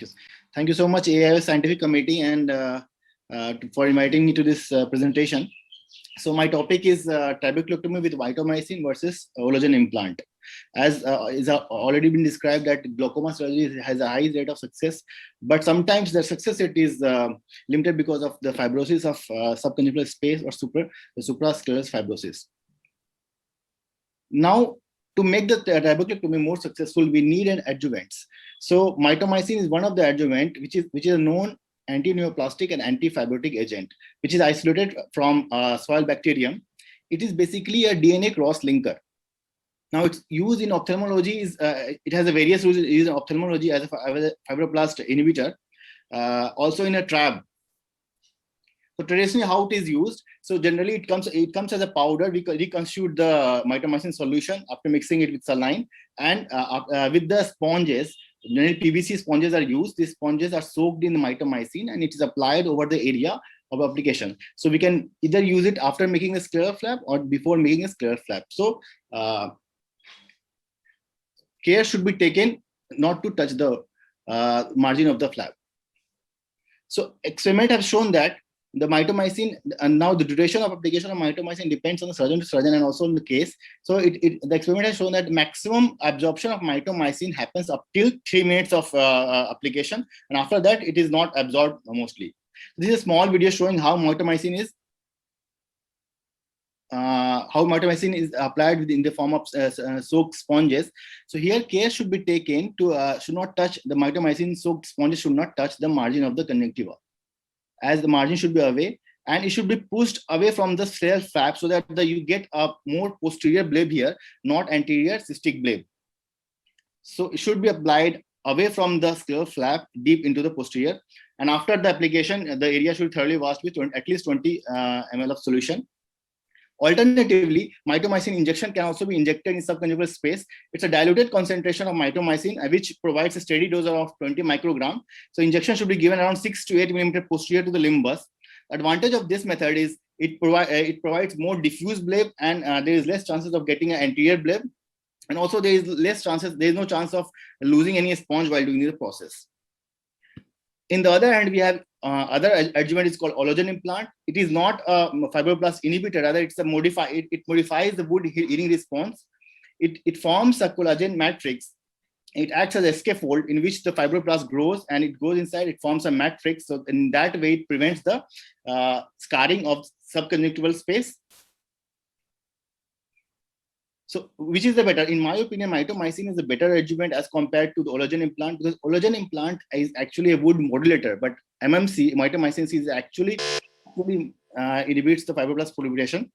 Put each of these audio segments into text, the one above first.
you. Thank you so much, AIOS Scientific Committee, and for inviting me to this presentation. So my topic is trabeculectomy with mitomycin versus Ologen implant. As is already been described, that glaucoma surgery has a high rate of success, but sometimes the success rate is limited because of the fibrosis of subconjunctival space or suprascleral fibrosis. Now, to make the trabeculectomy more successful, we need an adjuvant. So mitomycin is one of the adjuvant, which is a known anti-neoplastic and anti-fibrotic agent, which is isolated from soil bacterium. It is basically a DNA cross linker. Now, its use in ophthalmology is it has a various uses in ophthalmology as a fibroblast inhibitor, also in a trab. So traditionally, how it is used? So generally, it comes as a powder. We reconstitute the mitomycin solution after mixing it with saline, and with the sponges. Generally, PVC sponges are used. These sponges are soaked in the mitomycin, and it is applied over the area of application. So we can either use it after making a scleral flap or before making a scleral flap. So care should be taken not to touch the margin of the flap. So experiment have shown that the mitomycin, and now the duration of application of mitomycin depends on the surgeon to surgeon and also in the case. So the experiment has shown that maximum absorption of mitomycin happens up till 3 minutes of application, and after that it is not absorbed mostly. This is a small video showing how mitomycin is applied in the form of soaked sponges. So here care should be taken to should not touch the mitomycin soaked sponges, should not touch the margin of the conjunctiva, as the margin should be away, and it should be pushed away from the scleral flap so that you get a more posterior bleb here, not anterior cystic bleb. So it should be applied away from the scleral flap deep into the posterior, and after the application, the area should thoroughly washed with at least 20 ml of solution. Alternatively, mitomycin injection can also be injected in subconjunctival space. It's a diluted concentration of mitomycin, which provides a steady dose of 20 microgram. So injection should be given around 6 to 8 millimeter posterior to the limbus. Advantage of this method is it provides more diffuse bleb, and there is less chances of getting an anterior bleb, and also there is no chance of losing any sponge while doing the process. In the other hand, we have other adjuvant is called Ologen implant. It is not a fibroblast inhibitor, rather it's a it modifies the wound healing response. It forms a collagen matrix. It acts as a scaffold in which the fibroblast grows, and it goes inside, it forms a matrix. So in that way, it prevents the scarring of subconjunctival space. So which is the better? In my opinion, mitomycin is a better adjuvant as compared to the Ologen implant, because Ologen implant is actually a wound modulator, but MMC, mitomycin C, is actually inhibits the fibroblast proliferation.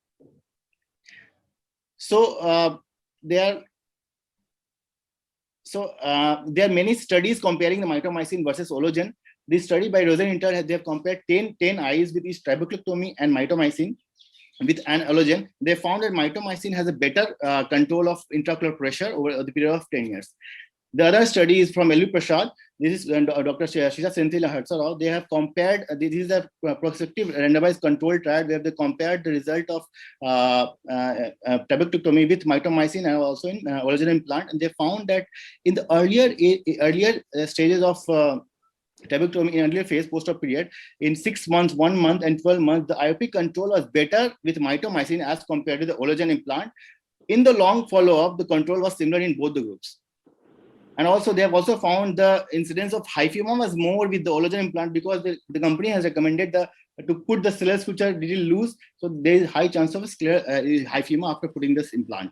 So there are many studies comparing the mitomycin versus Ologen. This study by Rosen Inter, they have compared 10 eyes with each trabeculectomy and mitomycin with an Ologen. They found that mitomycin has a better control of intraocular pressure over the period of 10 years. The other study is from L.V. Prasad. This is Dr. Shisa Senthila Harsarao. They have compared, this is a prospective randomized controlled trial where they compared the result of trabeculectomy with mitomycin and also in Ologen implant. And they found that in the earlier stages of trabeculectomy in earlier phase post-op period, in 6 months, 1 month, and 12 months, the IOP control was better with mitomycin as compared to the Ologen implant. In the long follow-up, the control was similar in both the groups. And also, they have also found the incidence of hyphema was more with the Ologen implant, because the company has recommended to put the scleral suture little loose, so there is high chance of hyphema after putting this implant.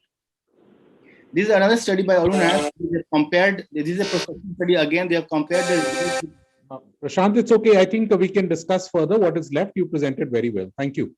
This is another study by Arun Nash. They compared. This is a prospective study again. They have compared the. Prashant, it's okay. I think we can discuss further what is left. You presented very well. Thank you.